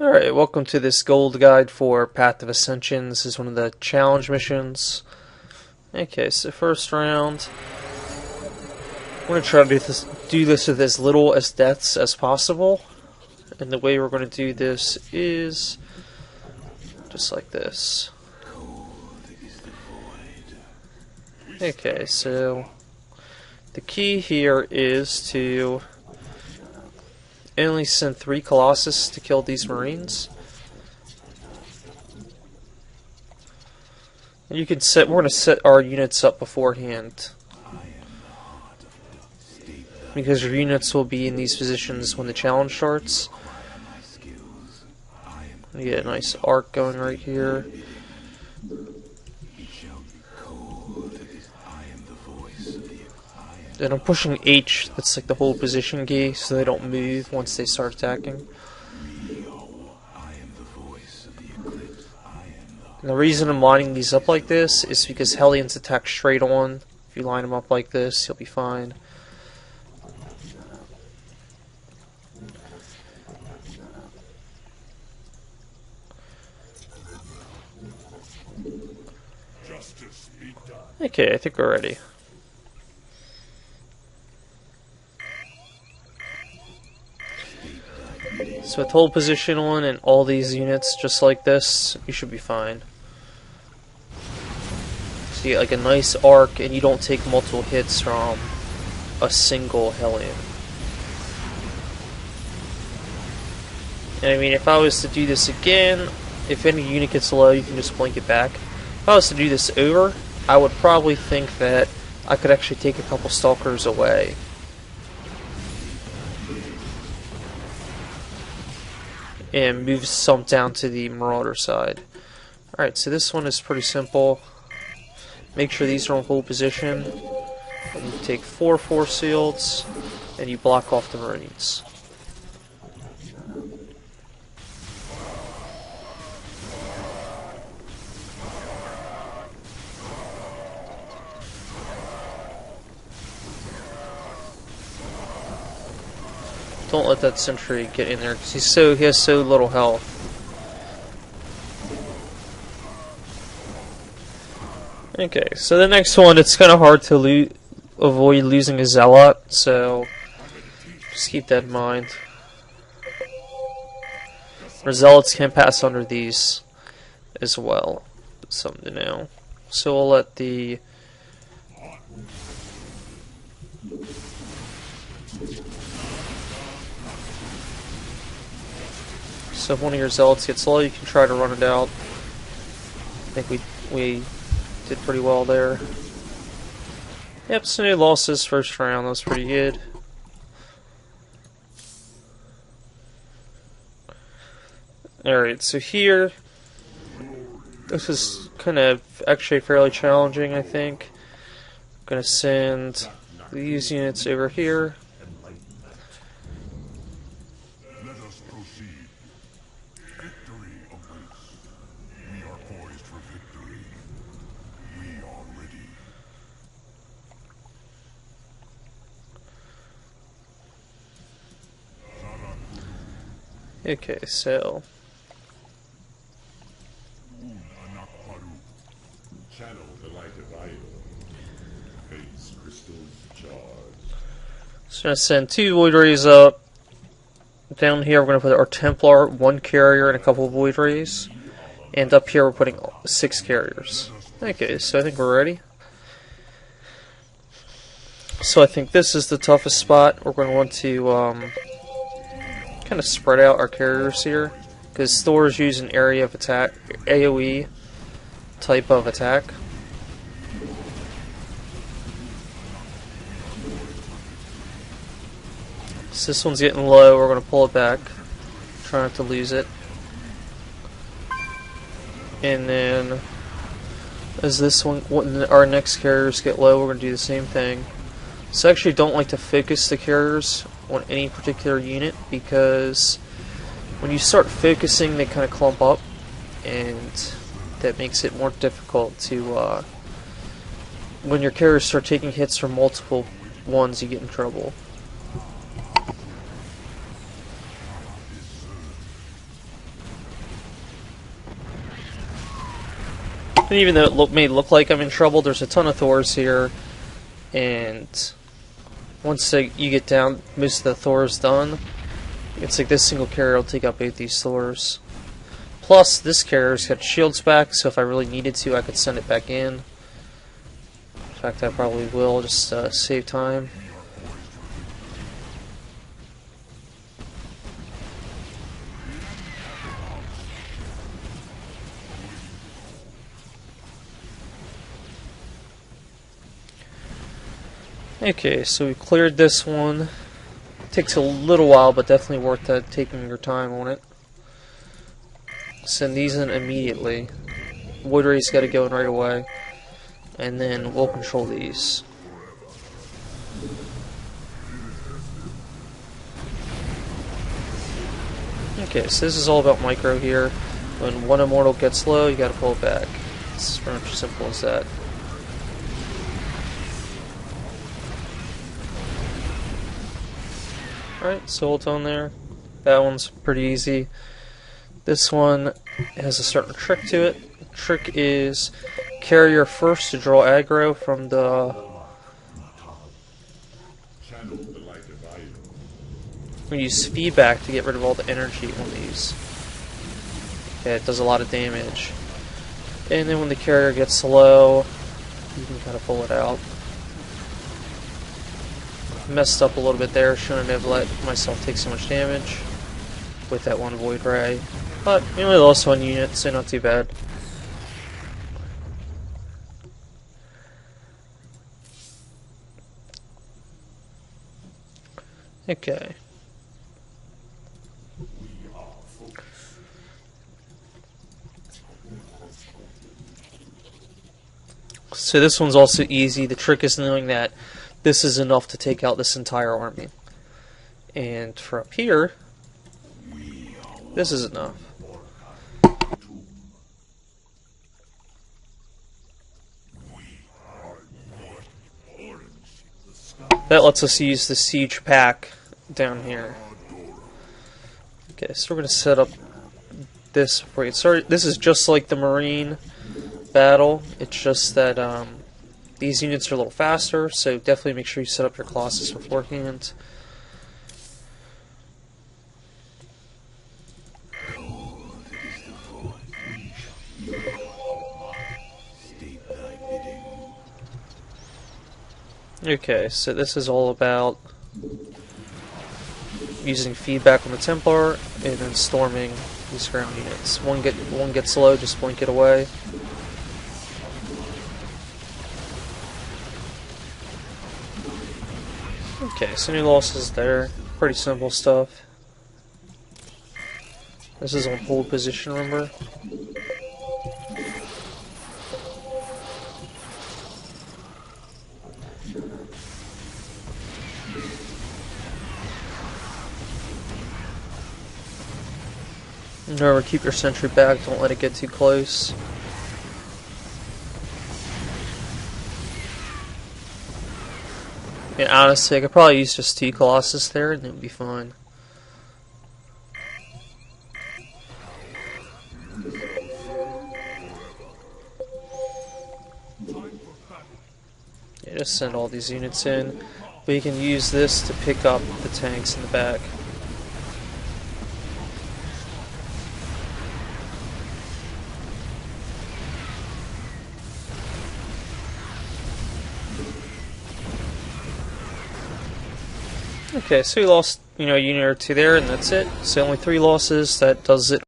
Alright, welcome to this gold guide for Path of Ascension. This is one of the challenge missions. Okay, so first round, we're going to try to do this with as little as deaths as possible. And the way we're going to do this is just like this. Okay, so the key here is to only send 3 Colossus to kill these Marines. And you can set, we're going to set our units up beforehand, because your units will be in these positions when the challenge starts. You get a nice arc going right here. And I'm pushing H, that's like the whole position key, so they don't move once they start attacking. And the reason I'm lining these up like this is because Hellions attack straight on. If you line them up like this, you'll be fine. Okay, I think we're ready. So with hold position on and all these units just like this, you should be fine. So you get like a nice arc and you don't take multiple hits from a single Hellion. And I mean, if I was to do this again, if any unit gets low, you can just blink it back. If I was to do this over, I would probably think that I could actually take a couple Stalkers away. And move some down to the Marauder side. Alright, so this one is pretty simple. Make sure these are in full position. And you take 4 Force Fields, and you block off the Marines. Don't let that sentry get in there because he has so little health. Okay, so the next one, it's kind of hard to avoid losing a zealot, so just keep that in mind. Our zealots can pass under these as well. That's something to know. So we'll let the So if one of your zealots gets low, you can try to run it out. I think we did pretty well there. Yep, so no losses first round. That was pretty good. Alright, so here, this is kind of actually fairly challenging, I think. I'm going to send these units over here. Okay, so I'm going to send 2 Void Rays up. Down here we're going to put our Templar, 1 carrier, and a couple of Void Rays. And up here we're putting 6 carriers. Okay, so I think we're ready. So I think this is the toughest spot. We're going to want to kind of spread out our carriers here, because Thors use an area of attack, AoE type of attack. So this one's getting low, we're going to pull it back, try not to lose it. And then as this one, when our next carriers get low, we're going to do the same thing. So I actually don't like to focus the carriers on any particular unit, because when you start focusing they kind of clump up, and that makes it more difficult to when your carriers start taking hits from multiple ones, you get in trouble. And even though it may look like I'm in trouble, there's a ton of Thors here, and once you get down, most of the Thors done, it's like this single carrier will take out both these Thors. Plus, this carrier's got shields back, so if I really needed to, I could send it back in. In fact, I probably will, just save time. Okay, so we cleared this one. Takes a little while, but definitely worth taking your time on it. Send these in immediately. Void Ray's got to go in right away. And then we'll control these. Okay, so this is all about micro here. When one Immortal gets low, you got to pull it back. It's pretty much as simple as that. Alright, Zealot on there. That one's pretty easy. This one has a certain trick to it. The trick is carrier first to draw aggro from the... We use feedback to get rid of all the energy on these. Okay, it does a lot of damage. And then when the carrier gets low, you can kind of pull it out. Messed up a little bit there, shouldn't have let myself take so much damage with that one Void Ray. But we only lost one unit, so not too bad. Okay. So this one's also easy. The trick is knowing that this is enough to take out this entire army. And for up here, this is enough. That lets us use the siege pack down here. Okay, so we're going to set up this before we get started. This is just like the Marine battle. It's just that these units are a little faster, so definitely make sure you set up your Colossus beforehand. Okay, so this is all about using feedback on the Templar and then storming these ground units. One gets low, just blink it away. Okay, so any losses there. Pretty simple stuff. This is on hold position, remember? Remember, keep your sentry back, don't let it get too close. And honestly, I could probably use just 2 Colossus there and it would be fine. Yeah, just send all these units in. But you can use this to pick up the tanks in the back. Okay, so we lost, a unit or 2 there, and that's it. So only 3 losses. That does it.